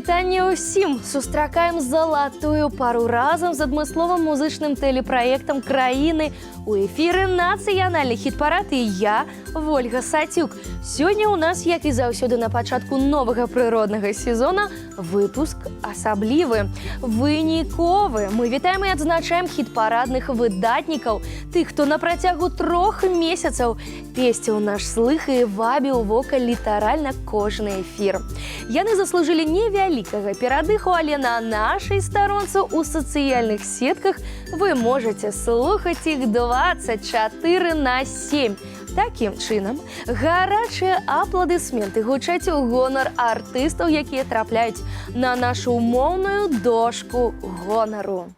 Вітанне ўсім! Сустракаем залатую пару разам з адмысловым музычным тэлепраектам краіны. У эфіры нацыянальны хіт-парад і я, Вольга Сацюк. Сёння ў нас, як і заўсёды на пачатку новага прыроднага сезона, выпуск асаблівы, выніковы. Мы вітаем і адзначаем хіт-парадных выдатнікаў, тых, хто на працягу 3 месяцаў песціў наш слых і вабіў вока літаральна кожны эфір. Яны заслужылі невялікага перадыху, але на нашай старонцы ў сацыяльных сетках вы можаце слухаць іх 24/7. Такім чынам, гарачыя апладысменты гучаць у гонар артыстаў, якія трапляюць на нашу моўную дошку гонару.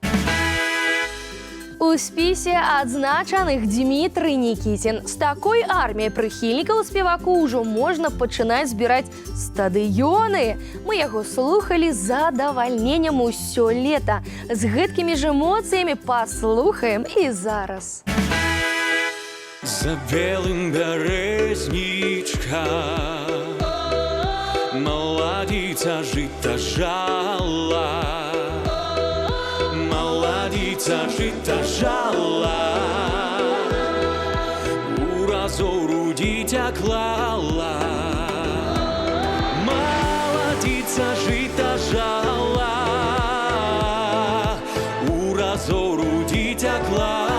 У спісе адзначаных Дмітрый Нікітін. З такой арміяй прыхільнікаў спеваку ўжо можна пачынаць збіраць стадыёны. Мы яго слухалі з задавальненнем усё лета. З гэткімі ж эмоцыямі паслухаем і зараз. За белым бярэзнічка маладзіца жыта жала, маладзіца жыта жала, у разору дзіця клала. Маладзіца жыта жала, у разору дзіця клала.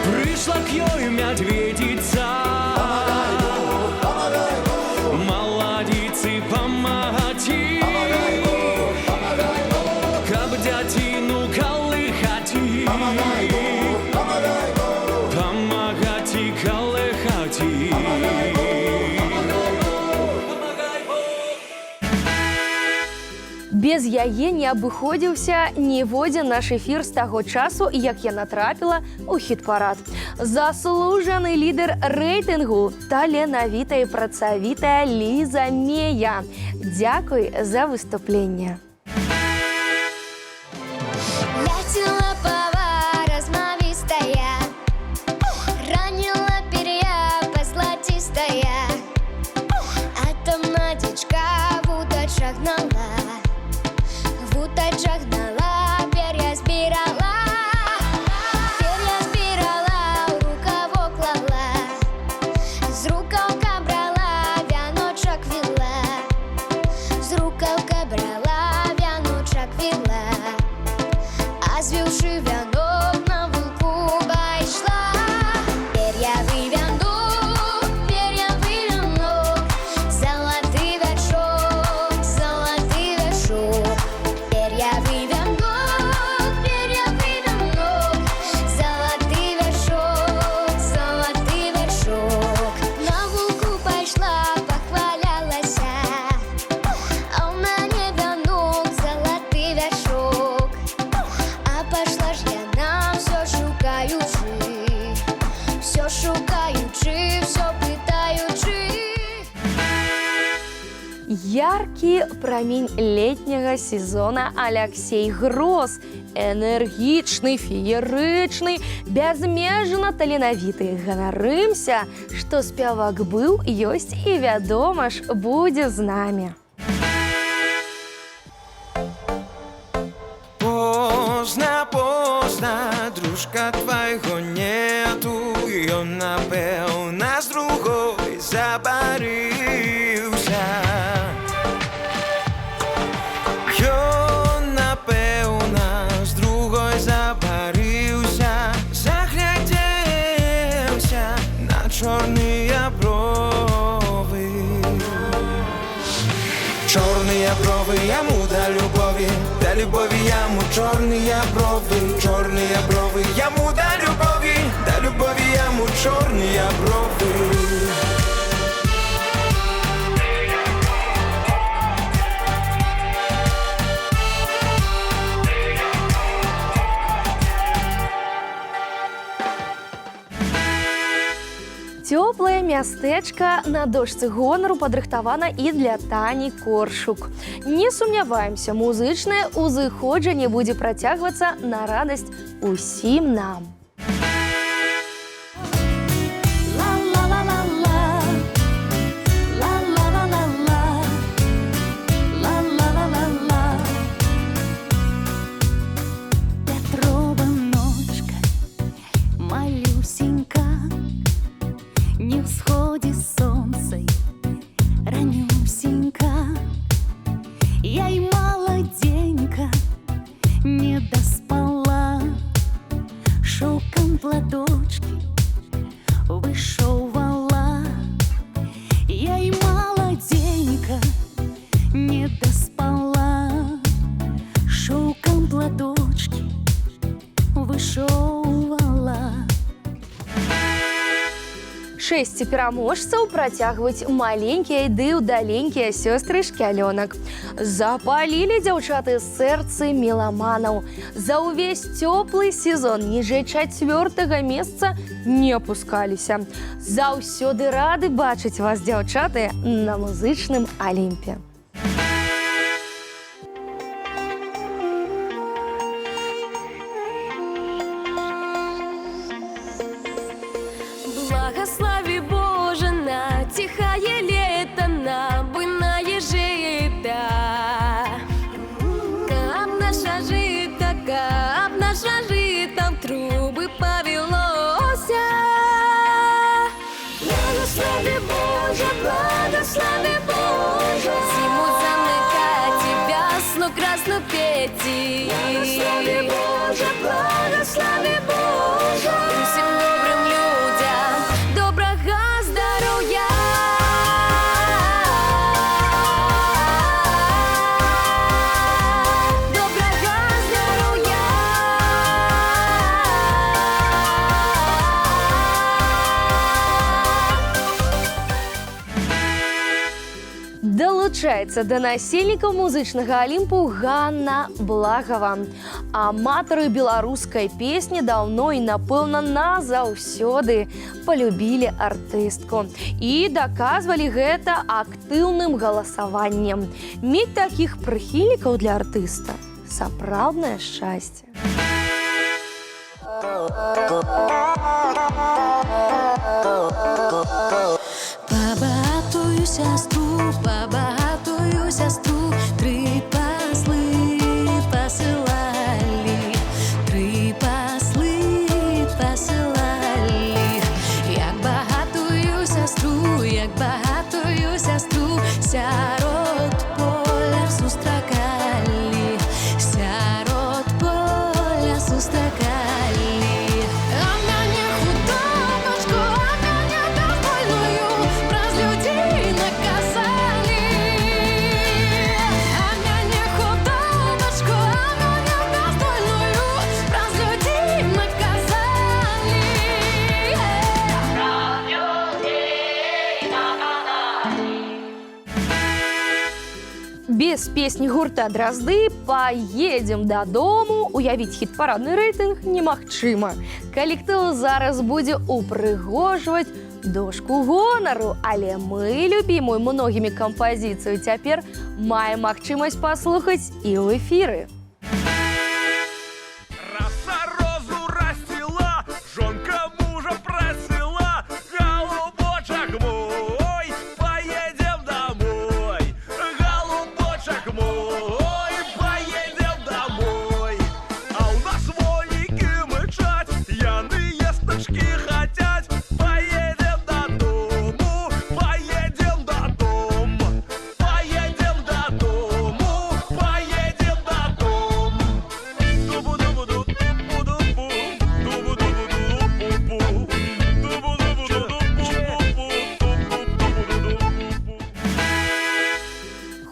Пришла к ёй медведица, молодицы помогати, каб дятину колыхати, помогати колыхати. Без яе не абыходзіўся ніводзін наш эфір з таго часу, як я натрапіла ў хіт-парад. Заслужаны лідар рэйтынгу, таленавітая і працавітая Ліза Мея. Дзякуй за выступленне. Яркі прамень летняга сезона Аляксей Гроз. Энергічны, феерычны, бязмежна таленавіты. Ганарымся, што спявак быў, ёсць і, вядома ж, будзе з намі. Поздно, поздно, дружка твайго нету, ён, напэўна, з другой забарыўся. Ён, напэўна, з другой забарыўся, заглядзеўся на чорныя бровы. Чорныя бровы яму да любові яму чорныя бровы яму да любові яму чорныя бровы. Цёплае мястэчка на дошцы гонару падрыхтавана і для Тані Коршук. Не сумняваемся, музычнае ўзыходжанне будзе працягвацца на радасць усім нам. госці пераможцаў працягваюць маленькія ды ўдаленькія сёстры шкялёнак. Запалілі дзяўчаты сэрцы меламанаў. За ўвесь цёплы сезон ніжэй 4-го месца не апускаліся. Заўсёды рады бачыць вас, дзяўчаты, на музычным Алімпе. Благослови, Боже, на тихое лето, на буйное жито. Кап наша жито в трубы повелося. Благослови, Боже, благослови, Боже, зиму замыкать и весну красную петь. Благослови, Боже, благослови, Боже, и всем добрым людям доброго здоровья. Доброго здоровья. Далучаецца да насельнікаў музычнага Алімпу Ганна Благава. Аматары беларускай песні даўно і, напэўна, назаўсёды палюбілі артыстку. І даказвалі гэта актыўным галасаваннем. Мець такіх прыхільнікаў для артыста – сапраўднае шчасце. Побагатую сестру, 3 послы посылали, 3 послы посылали. Як багатую сестру, сярод поля сустракали, сярод поля сустракали. А мяне худобачку, а мяне достойную праз людзей наказали. А мяне худобачку, а мяне достойную праз людзей наказали. Без песні гурта «Дразды» «Паедзем дадому» уявіць хіт-парадны рэйтынг немагчыма. Калектыў зараз будзе упрыгожваць дошку гонару, але мы любімую многімі кампазіцыю цяпер маем магчымасць паслухаць і ў эфіры. Роса розу расцвела, жонка мужа просила, голубочек мой, поедем домой. Голубочек мой, поедем домой. А у нас волики мычать, яны есточки хотят. Поедем додому, поедем додому, поедем додому, поедем додому. Дубу-дубу-ду, дубу-дубу, дубу-дубу-ду-пу-пу, дубу-дубу-ду-пу-пу.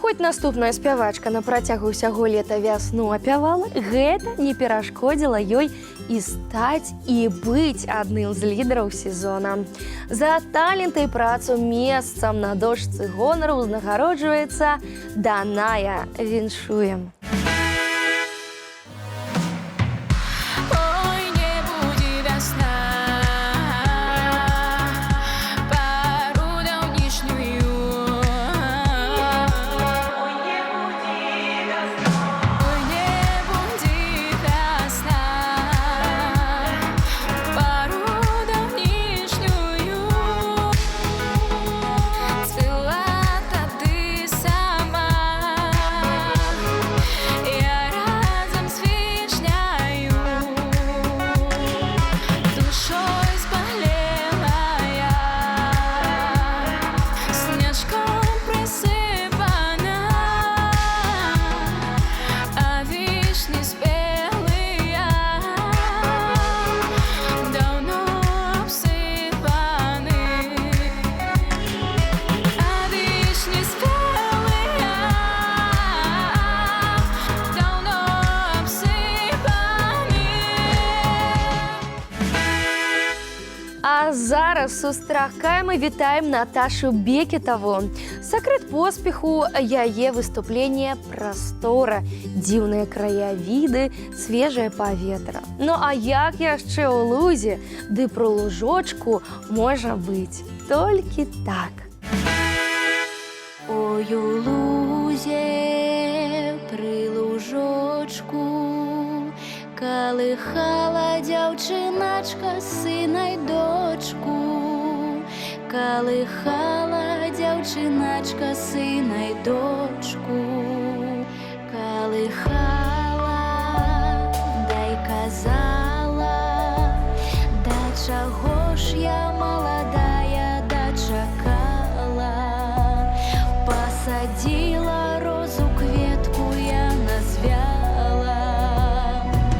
Хоць наступная спявачка на працягу ўсяго лета вясну апявала, гэта не перашкодзіла ёй і стаць і быць адным з лідараў сезона. За талент і працу месцам на дошцы гонару ўзнагароджваецца Даная. Віншуем. Ой, не буди весна, пару давнишнюю. Ой, не буди весна, пару давнишнюю. Цвела тады сама, зараз сустракаем і вітаем Наташу Бекетову. Сакрэт поспеху яе выступление прастора, дзіўныя краявіды, свежае паветра. Ну а як яшчэ ў лузе, ды про лужочку можа быць толькі так. Ой, у лузе пры лужочку калыхала дзяўчыначка сына й дочку. Калыхала дзяўчыначка сына й дочку. Калыхала, дай казала, да чаго ж я маладая дачакала. Посадила розу, кветку я назвяла.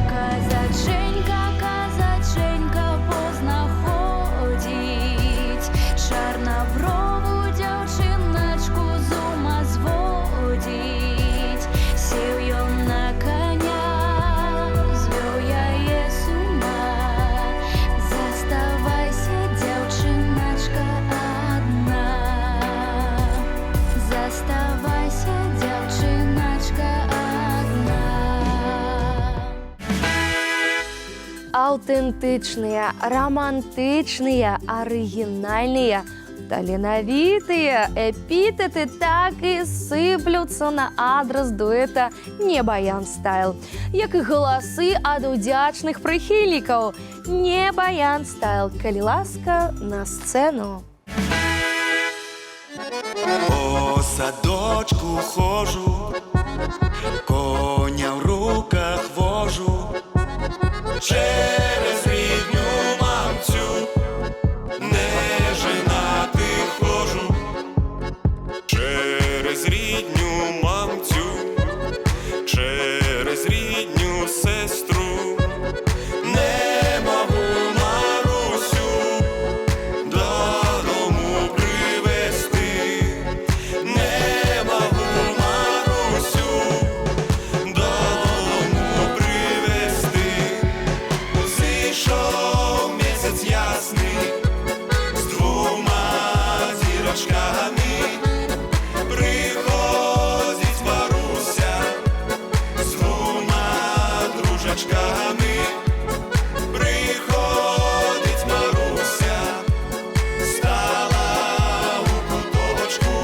Казаченька, казаченька, позна ходить, чарноброву дзяўчыначку з ума зводить. Сеў ён на коня, звёў яе з ума. Заставайся, дзяўчыначка, адна. Заставайся, дзяўчыначка, адна. Аўтэнтычныя, романтычныя, арыгінальныя, таленавітыя эпітэты так і сыплюцца на адрас дуэта «Не Баян Стайл», як і галасы ад удзячных прыхільнікаў. «Не Баян Стайл», калі ласка, на сцэну. По садочку хожу, коня в руках вожу, через рідню мамцю не женати хожу, через рідню мамцю, через рідню сестру не можу Марусю додому привезти, не можу Марусю додому привезти. Зійшов місяць ясний з двома зірочками, приходить Маруся з двома дружачками, приходить Маруся, стала у куточку,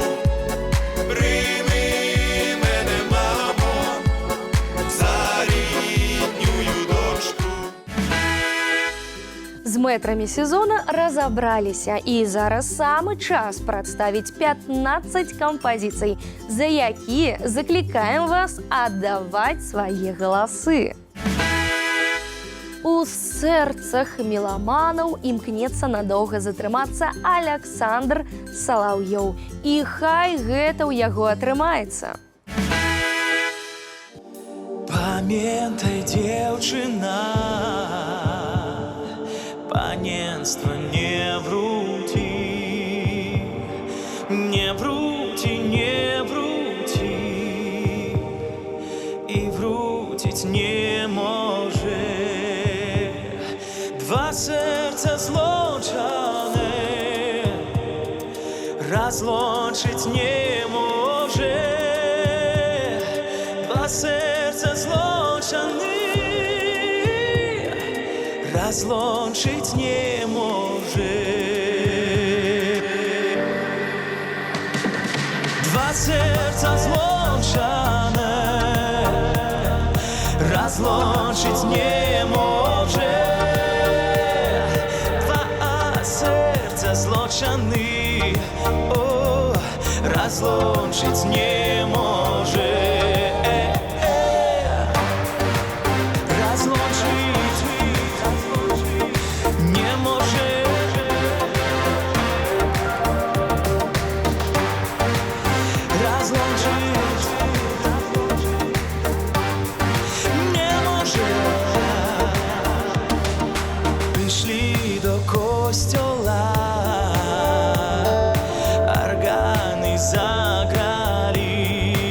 прийми мене, мамо, за ріднюю дочку. З метрамі сезона разабраліся, і зараз самы час прадставіць 15 кампазіцый, за якія заклікаем вас аддаваць свае галасы. У сэрцах меламанаў імкнецца надоўга затрымацца Аляксандр Салаўёў. І хай гэта ў яго атрымаецца. Памятай, дзяўчына, паненства не вруці, не вруці, не вруці, і вруціць не може. Два серця злучане разлучить не може. Два серця злучане разлучить не може. Два серця злучане разлучить не може. Два серця злучане, о, разлучить не може. Разлучить не може. Разлучить не може. Прийшли до костьола, органи заграли.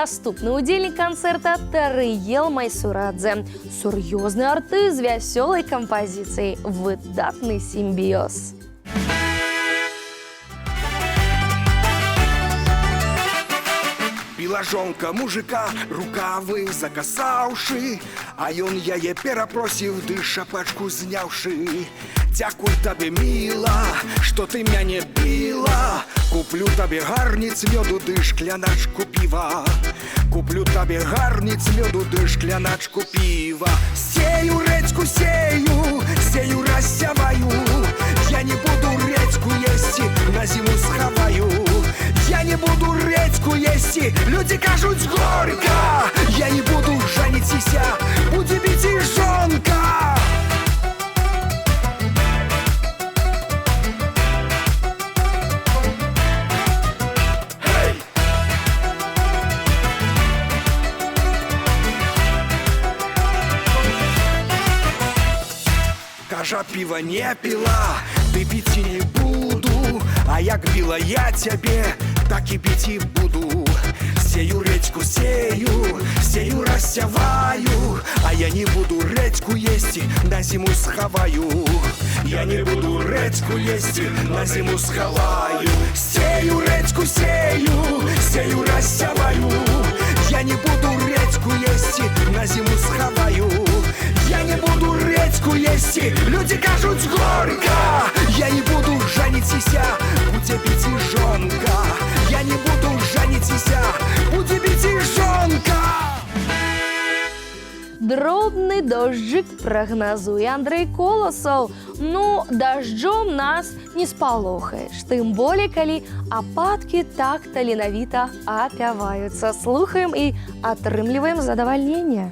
Наступны удзельнік канцэрта Тарыел Майсурадзе. Сур'ёзны артыст з вясёлай кампазіцыяй, выдатны сімбіёз. Біла жонка мужика, рукавы закасаўшы, а ён яе перапросіў, ды шапачку зняўшы. Дзякуй табе, міла, што ты мяне біла. Куплю табе гарніц мёду ды шкляначку піва. Куплю табе гарніц мёду ды шкляначку піва. Сею рэдзьку, сею, сею рассяваю. Я не буду рэдзьку есці, на зіму схаваю. Я не буду рэдзьку есці, люди кажуць горька. Я не буду жаніцися, будзе біць і жонка. Кажа, піва не піла, ты піць і не буду. А як біла я цябе, так і піць і буду. Сею рэдзьку, сею, сею рассяваю. А я не буду рэдзьку есці, на зіму схаваю. Я не буду рэдзьку есці, на зіму схаваю. Сею рэдзьку, сею, сею рассяваю. Я не буду рэдзьку есці, на зіму схаваю. Я не буду рэдзьку есці, люди кажуць горька. Я не буду жаніцися, будзе біць і жонка. Я не буду жаніцися, будзе біць і жонка. Дробны дожджык прагназуе Андрэй Коласаў. Ну, дажджом нас не спалохаеш. Тым болей, калі ападкі так таленавіта апяваюцца. Слухаем і атрымліваем задавальненне.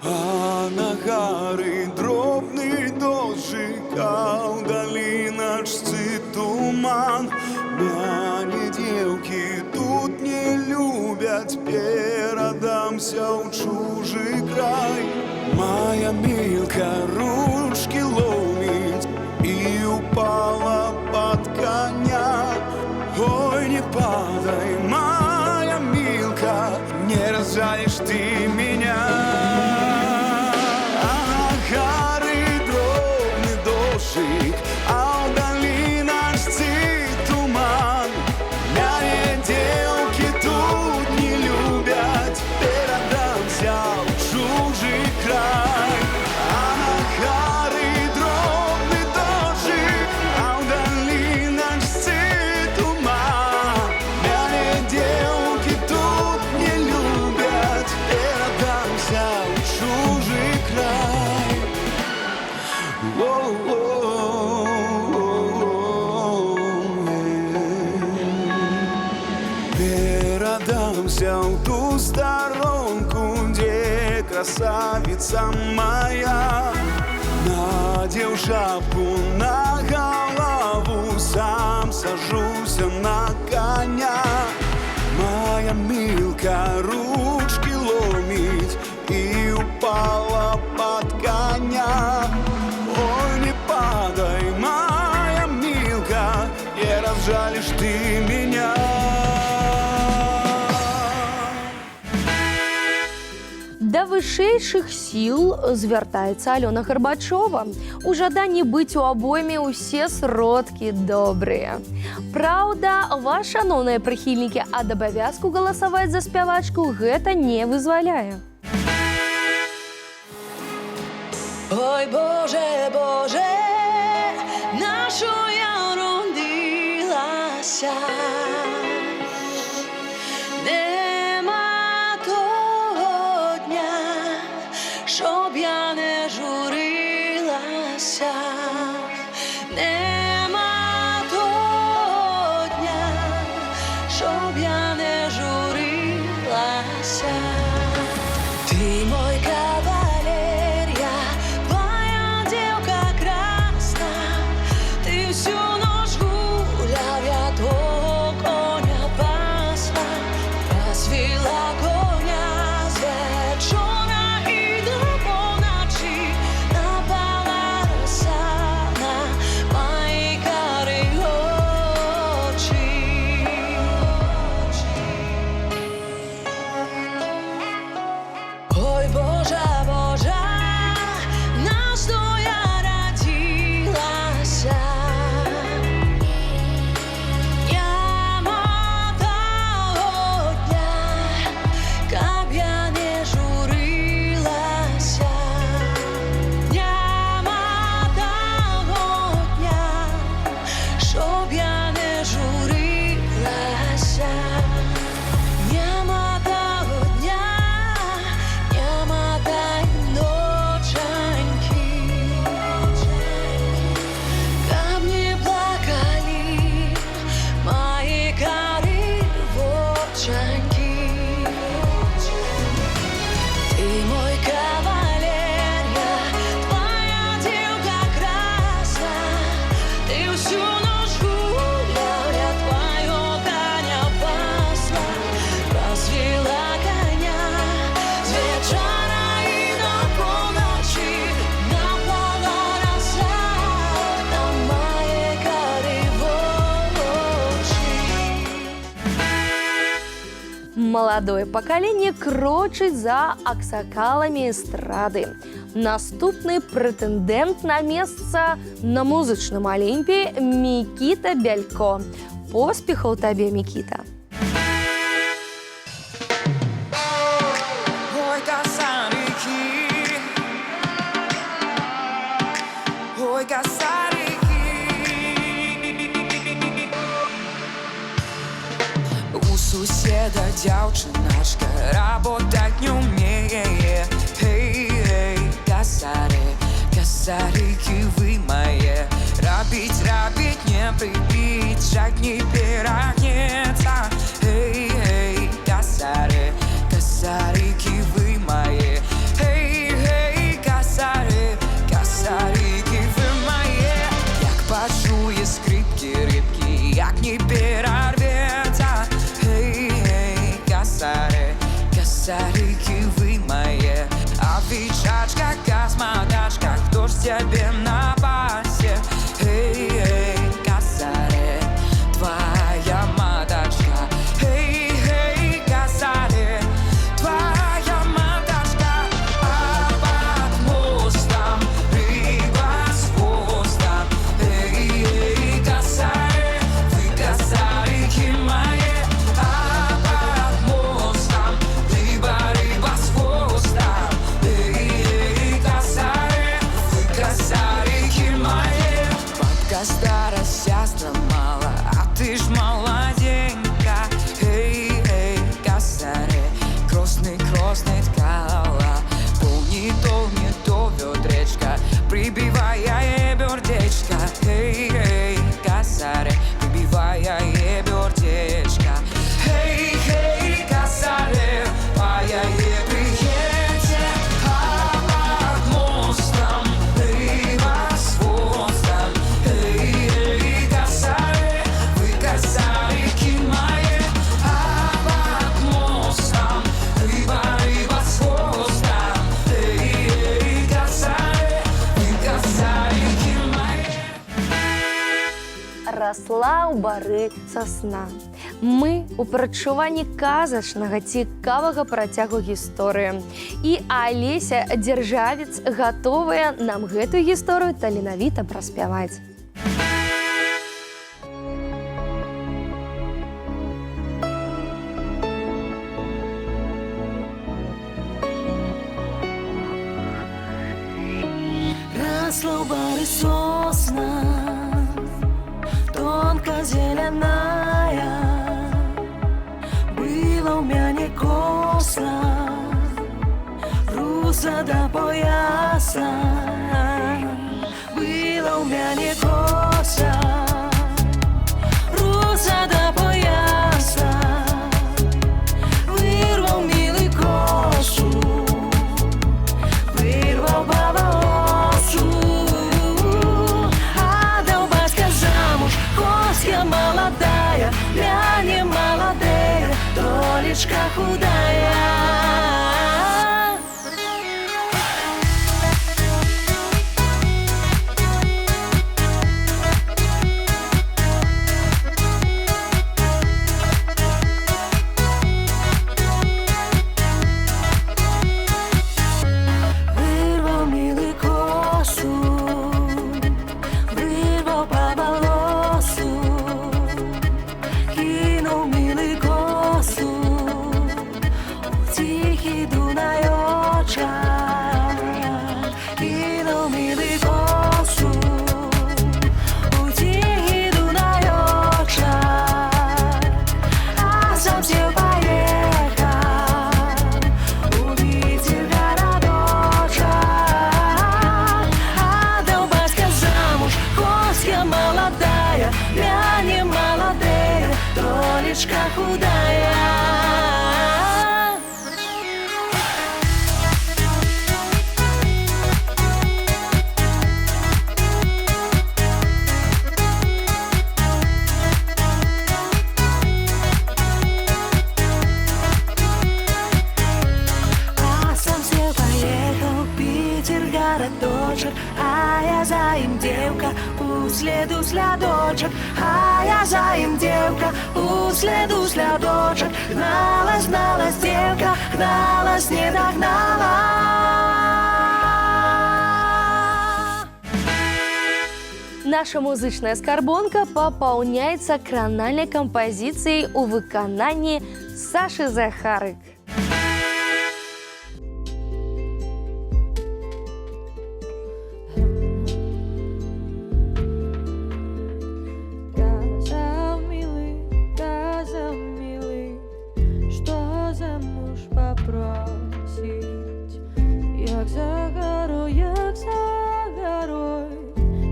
А на гары дробны дожджык, а ў даліначцы туман. Мяне дзеўкі тут не любяць, перадамся ў чужы край. Моя мілка ручкі ломіць і упала пад коня. Ой, не падай, моя мілка, не разжалишь ты меня. А ў даліначцы туман. Мяне дзеўкі тут не любяць, перадамся ў чужы край. А на гары дробны дожджык, а ў даліначцы туман. Мяне дзеўкі тут не любяць, перадамся ў чужы край. Перадамся ў ту сторонку, где красавица моя. Надел шапку на голову, сам сажуся на коня. Моя милка ручки ломить и упала под коня. Ой, не падай, моя милка, не разжалишь ты меня. Да вышэйшых сіл звяртаецца Алёна Гарбачова. У жаданні быць у абойме ўсе сродкі добрыя. Праўда, вас, шаноўныя прыхільнікі, ад абавязку галасаваць за спявачку гэта не вызваляе. Ой, Боже, Боже, нашу я родилася. Нема того дня, щоб я не журилася. Нема того дня, щоб я не журилася. Ти мой кавалер, я твоя девка красна. Ти всю ночь гуляв, я твого коня пасла. Пасвіла коня з вечора і до поночі. маладое пакаленне крочыць за аксакаламі эстрады. Наступны прэтэндэнт на месца на музычным алімпе Мікіта Бялько. Поспехаў табе, Мікіта! Ой, косарики, ой, косарики. У суседа дзяўчыначка работать не умее. Эй, эй, косарики вы мои. Рабить не прибить, шаг не перегнется. Эй, эй, косарики вы мои. Эй, эй, косарики вы мои. Як почує скрипки рибки, як не перервется. Эй, эй, косарики вы мои. А вечачка, космодачка, кто ж тебе на пасе? Эй, эй, косаре, твоя маточка. Эй, эй, косаре, твоя маточка. А под мостом рыба с хвостом. Эй, эй, косаре, вы косарики мои. А под мостом рыба с хвостом. Эй, эй, косаре, вы косарики мои. Бабка старость мало, а ты ж молоденька. Эй, эй, косаре, красный ткала. Полни то ведречка, прибивая бердечко. Эй, эй, косаре, прибивая бердечко. Эй, эй, косаре, паяе приедьте. А под мостом рыба с хвостом. Эй, эй, косаре, вы косарики мои. А под мостом рыба с хвостом. Эй, эй, косаре, вы косарики мои. Расла ў бары сасна. Мы у прадчуванні казачнага цікавага працягу гісторыі. І Алеся Дзяржавец гатовая нам гэтую гісторыю таленавіта праспяваць. Росла у бары сосна, тонко зеленая. Было у мяне коса, руса до пояса. Было у мяне коса, руса до пояса. Вырвал милый косу, вырвал по волосу. Отдал батька замуж, коска молодая, я не молодая, долечка худая. Вырвал милый косу, вырвал по волосу. Кинул милый косу у тихий дунаёчек. Кинул милый косу у тихий дунаёчек. А сам все поехал увидел городочек. Отдал батька замуж, коска молодая, я не молодая, долечка худая. А сам все поехал в Питер городочек. А я за им девка, у следу слядочек, а я за им девка, у следу слядочек. Гналась, гналась девка, гналась, не догнала. Наша музычная скарбонка пополняется кранальной композицией у выкананні Саши Захарик. Сказал милый, что замуж попросить. Як за горой,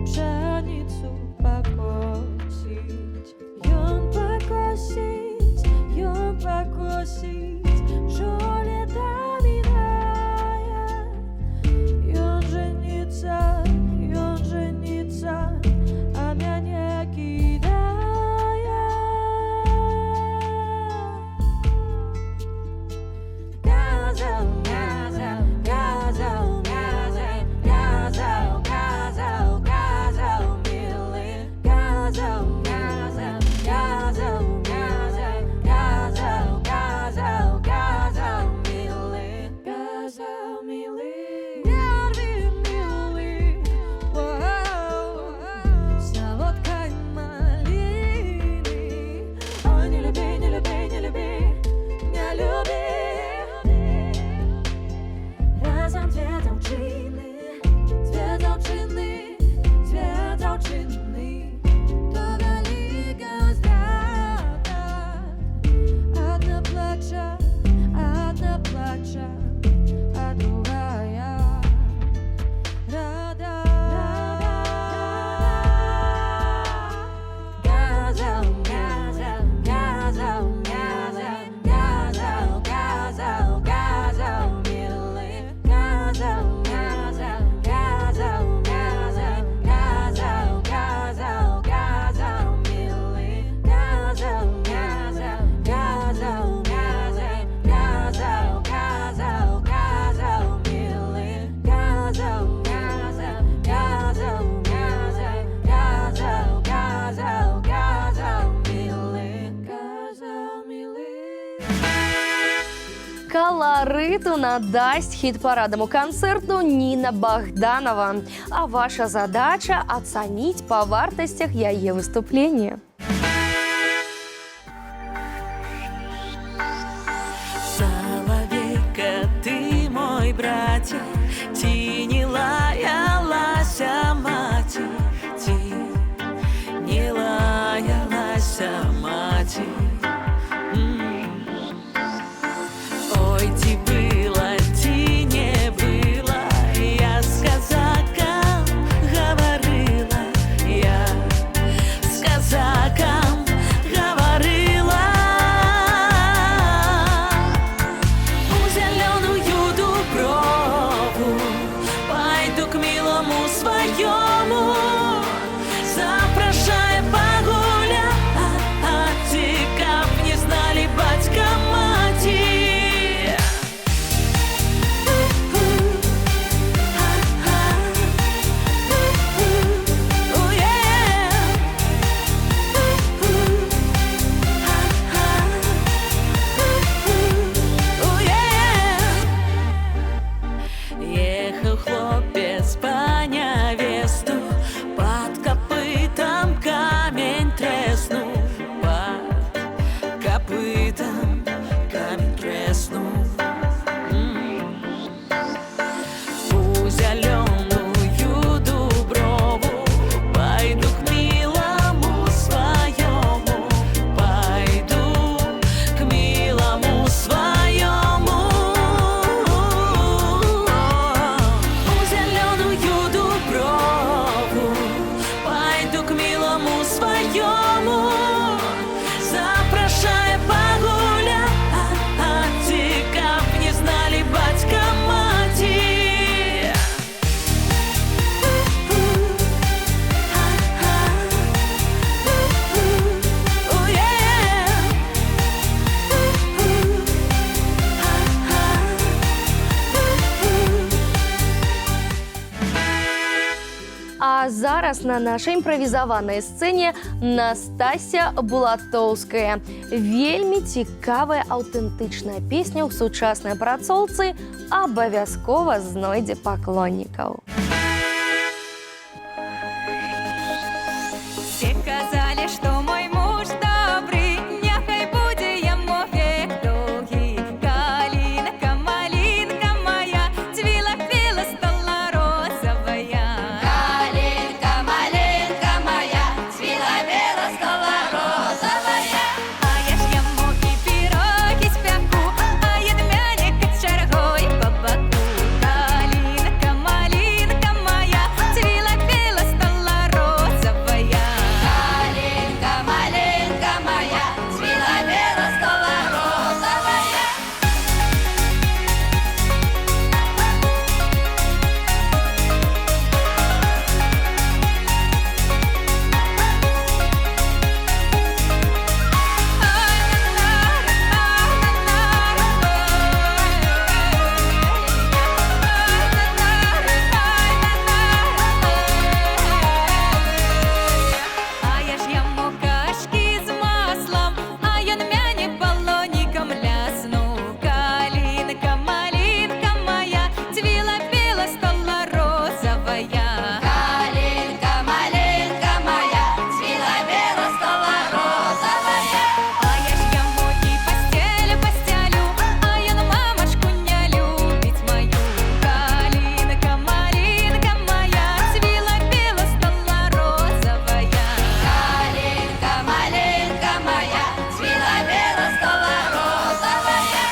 пшеницу покосить. Ён покосить, жо лета миная. Ён женится, а мяне кидая. Разом две девчины, то велика здрада. Одна плача, а другая рада. Газал, милый, газал, Колориту надасть хит-парадному концерту Нина Богданова. А ваша задача – оценить по вартостях яе выступления. Соловейка, ты мой братья, ти не лаялася мати, ти не лаялася мати. Ой, ти была, ти не была, я с казаком говорила, я с казаком говорила. У зеленую дуброву А зараз на нашай імправізаванай сцэне Настася Булатоўская. Вельмі цікавая аўтэнтычная песня ў сучаснай працоўцы абавязкова знойдзе паклоннікаў. Все казали, что мой муж добрый, няхай буде яму век долгий. Калинка, малинка моя, цвела-пела, стала розовая. Калинка, малинка моя, цвела-пела, стала розовая. А я ж яму и пироги спеку, а ядмяник с чаргой по боку. Калинка, малинка моя, цвела-пела, стала розовая. Калинка, малинка моя, цвела-пела, стала розовая. А я ж яму кашки з маслом, а ён мяне балонікам ляснуў. Калинка, малинка моя, цвела-пела, стала розовая. Калинка, малинка моя, цвела-пела, стала розовая. А я ж яму і постель постелю, а ён мамашку не любіць мою. Калинка, малинка моя, цвела-пела, стала розовая. Калинка, малинка моя, цвела-пела, стала розовая.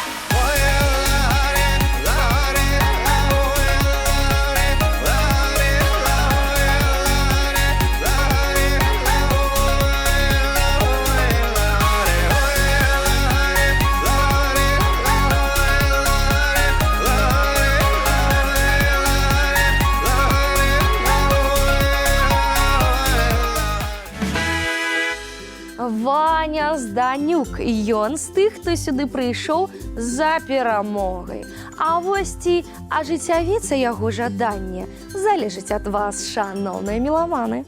Ваня Зданюк. Ён з тых, хто сюды прыйшоў за перамогай. А вось ці ажыццявіцца яго жаданне залежыць ад вас, шаноўныя меламаны.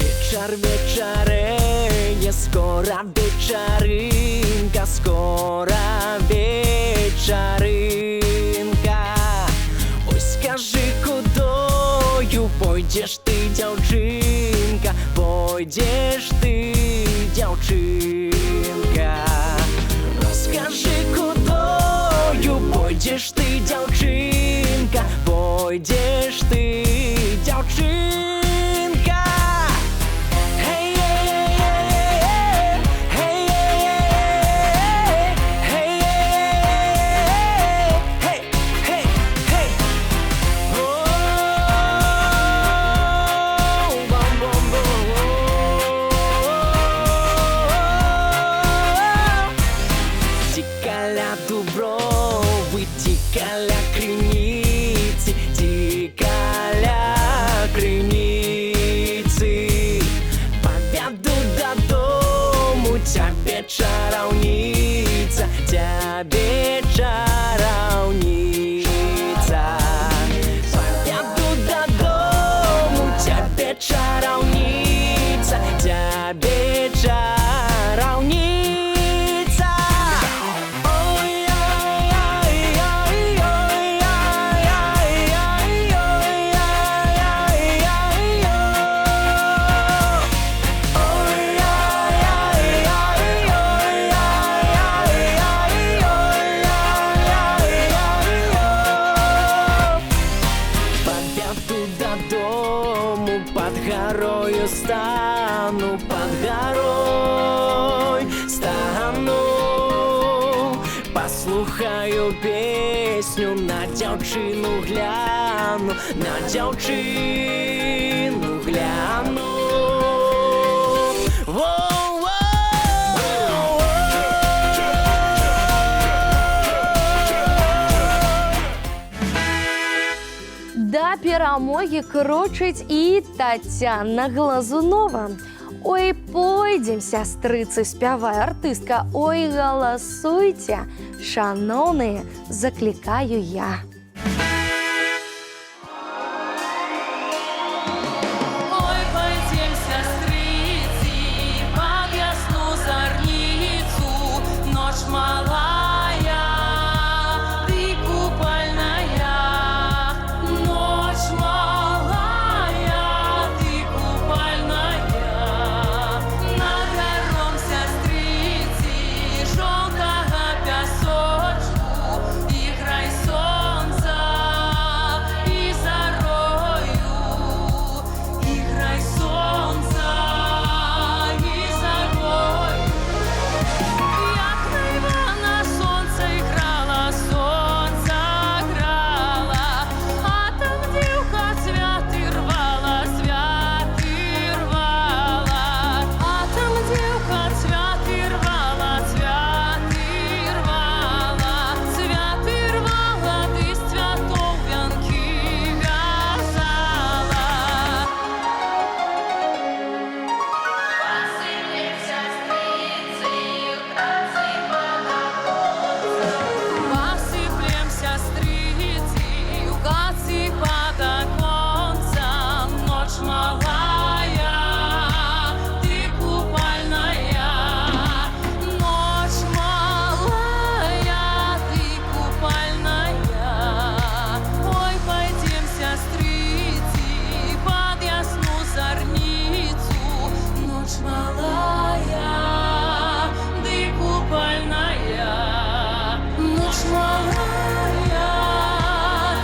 Вечер вечереє, скоро вечеринка, скоро вечеринка. Ой, скажи, кудою пойдешь ты, дзяўчынка, пойдешь ты, дзяўчынка. Расскажи, кудою пойдешь ты, дзяўчынка, пойдешь ты, дзяўчынка. Тікаля Дуброви, тікаля Криниці, тікаля Криниці. Поведу додому, тебе чараўніца, тебе чараўніца. Поведу додому, тебе чараўніца, тебе чараўніца. Додому под горою стану, под горой стану. Послухаю песню, на дзяўчыну гляну, на дзяўчыну гляну. Да перамогі крочыць і Тацяна Глазунова. Ой, пойдзем, сястрыцы, спявае артыстка. Ой, галасуйце, шаноўныя, заклікаю я.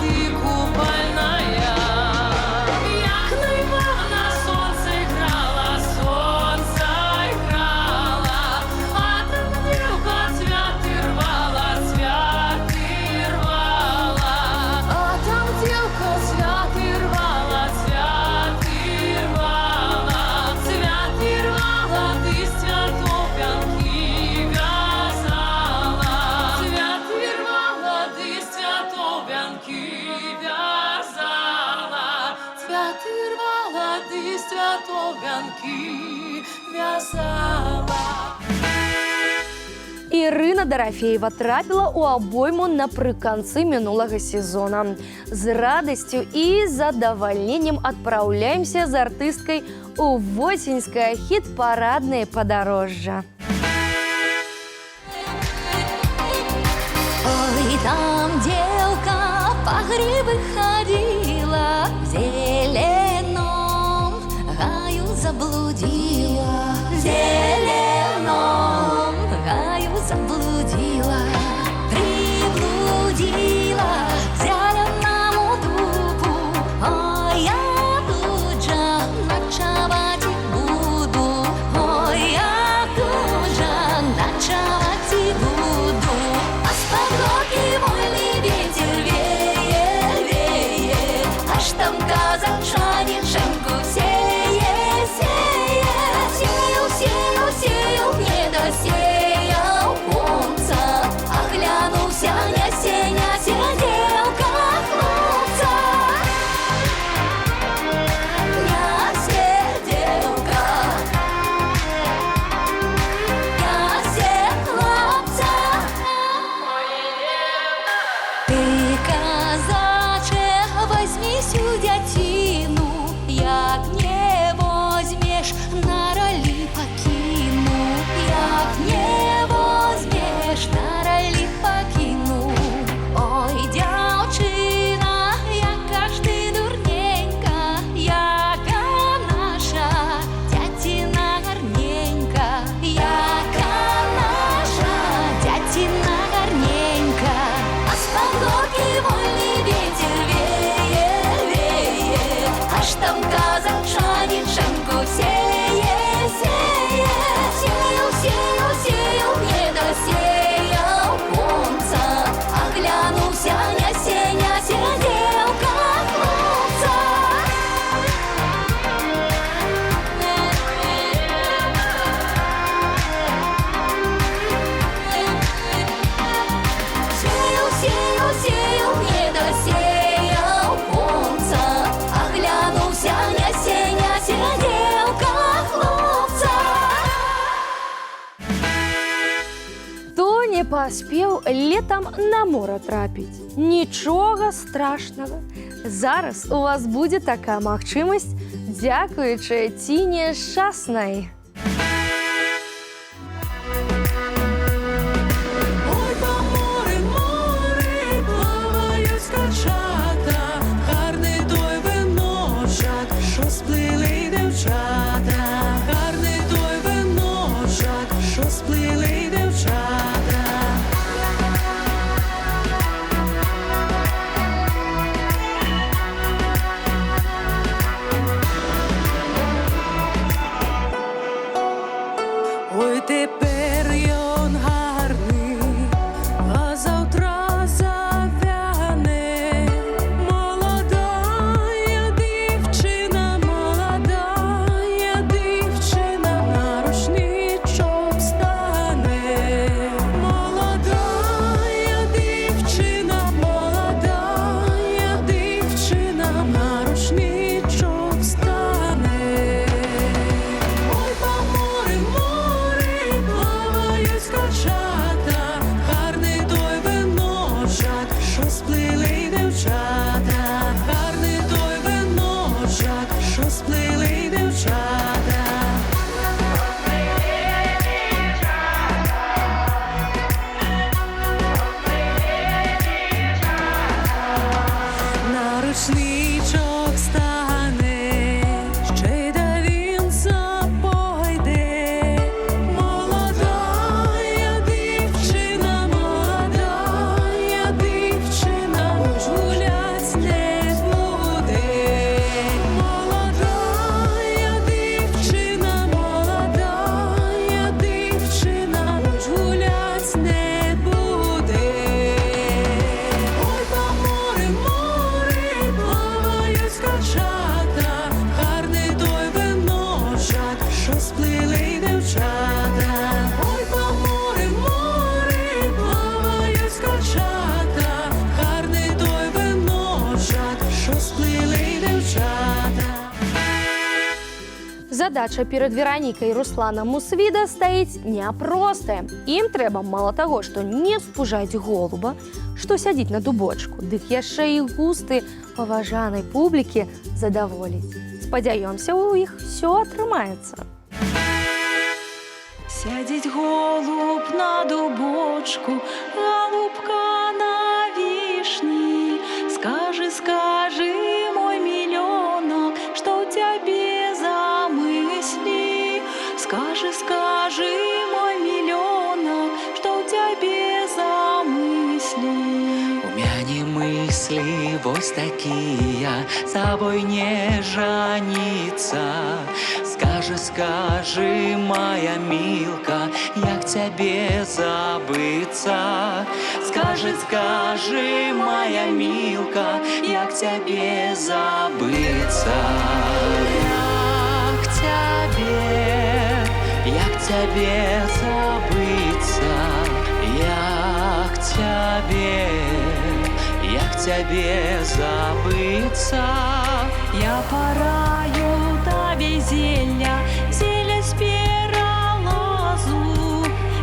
ты купальная. Як нива на сонце грала, а там дівка цвяти рвала, а там дівка цвяти рвала, ти з цвятоп'янки в'язала, ти з цвятоп'янки в'язала. Ірина Дарафєєва трапіла у обойму напрыканцы мінулага сезона. З радасцю і задавальненнем адпраўляемся з артысткай у восеньскае хіт-параднае падарожжа. Ой, там девка по грибы ходила, в зеленом гаю заблудила, в зеленом гаю заблудила, приблудила к зеленому дубу, а я тут же ночевать буду, ой, я тут же ночевать буду. А с подвоги вольный ветер веет, аж там казахшане шенку сеет. Сеял, не досеял конца, оглянулся, няся, девка хлопца. Няся, девка, няся хлопца. Ты, казаче, возьми сю дятину, як не возьмешь, на роли покину, як не возьмешь, на роли покину. Ой, дівчина, яка ж ти дурненька, яка наша дятина гарненька, яка наша дятина гарненька. А з подвоги вольний ветер веет, аж там казахшанин шенку сеет. Сеял, не досеял конца, оглянулся, няся, девка хлопца. Сеял, не досеял конца, оглянулся, няся, девка хлопца. Хто не паспеў летам на мора трапіць? Нічога страшнага. Зараз у вас будзе такая магчымасць, дзякуючы Ціне Шчаснай. Ой, по море плавають скачата, гарний той виножак, що сплили дівчата, гарний той виножак, що сплили дівчата. Ой, тепер ён гарний, а завтра зав'яне. Молодая дівчина, на рушничок стане. Молодая дівчина, на рушничок стане. Ой, по море плавають скачата, гарний той виножак, що сплили дівчата, гарний той виножак, що сплили дівчата. На рушничок стане, ще й до вінця пойде. Молодая дівчина, задача перад Веранікай і Русланам Мусвіда стаіць няпростая. Ім трэба мала таго, што не спужаць голуба, што сядзіць на дубочку, дык яшчэ і густы паважанай публікі задаволіць. Спадзяёмся, у іх все атрымаецца. Сядзіць голуб на дубочку, голубка на вішні. Скажи, скажи, мой миллионок, что в тебе за мысли? Скажи, скажи, мой миллионок, что в тебе за мысли? У мяне мысли вось такія, с тобой не жаніцца. Скажи, скажи, моя милка, як тебе забыться? Скажи, скажи, моя милка, як тебе забыться? Як тебе забыться? Як тебе забыться? Я пораю тебе зелля, зелля з пералазу.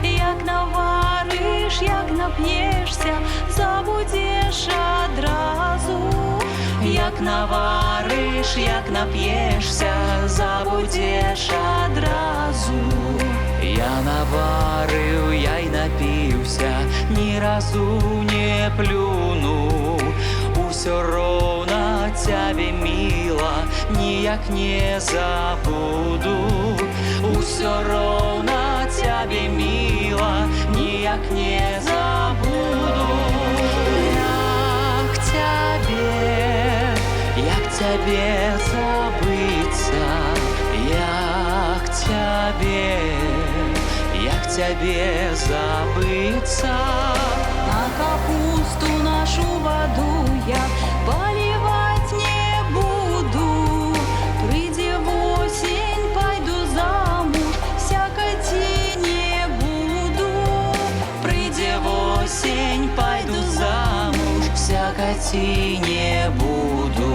Як навариш, як нап'єшся, забудеш одразу. Як навариш, як нап'єшся, забудеш одразу. Я наварив, я й напився, ні разу не плюну. Усё ровно тебе, мила, ніяк не забуду. Усё ровно тебе, мила, ніяк не забуду. Як тебе забыться? Як тебе забыться? На капусту нашу воду я поливать не буду. Придя в осень, пойду замуж, всякой не буду. Придя в осень, пойду замуж, всякой не буду.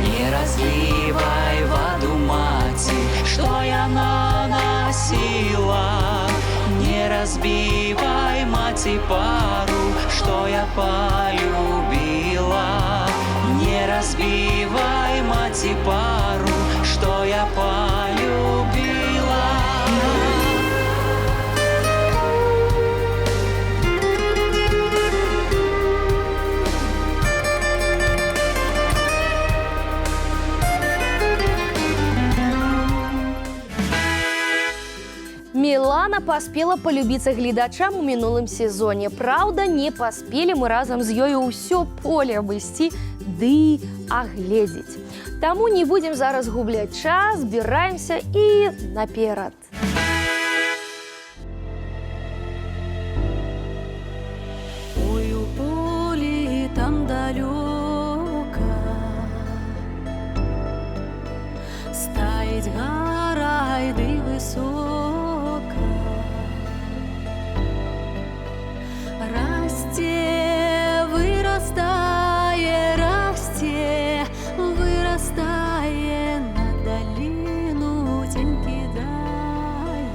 Не разливай воду, мати, что я наносила. Не разбивай, мати, пару, что я полюбила. Не разбивай, мати, пару, что я полюбила. Мілана паспела палюбіцца гледачам у мінулым сезоне. Праўда, не паспелі мы разам з ёю ўсё поле абысці ды агледзець. Таму не будзем зараз губляць час, збіраемся і наперад. Ой, у полі там далёка стаіць гора ды высока. Расце, вырастае, расце, вырастае, на даліну тень кідае.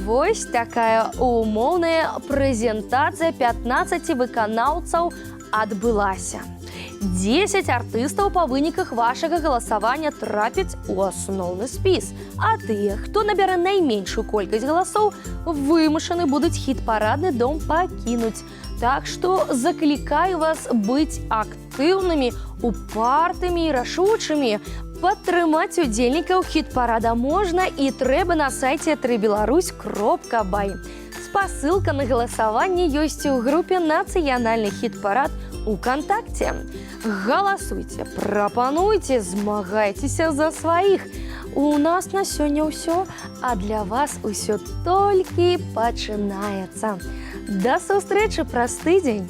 вось такая умоўная прэзентацыя 15 выканаўцаў адбылася. 10 артыстаў па выніках вашага галасавання трапяць у асноўны спіс, а тыя, хто набярэ найменшую колькасць галасоў, вымушаны будуць хіт-парадны дом пакінуць. Так што заклікаю вас быць актыўнымі, упартымі і рашучымі. Падтрымаць удзельнікаў хіт-парада можна і трэба на сайце www.3belarus.by. Спасылка на галасаванне ёсць у групе «Нацыянальны хіт-парад» УКонтакце. Галасуйце, прапануйце, змагайцеся за сваіх. У нас на сёння ўсё, а для вас усё толькі пачынаецца. Да сустрэчы праз тыдзень!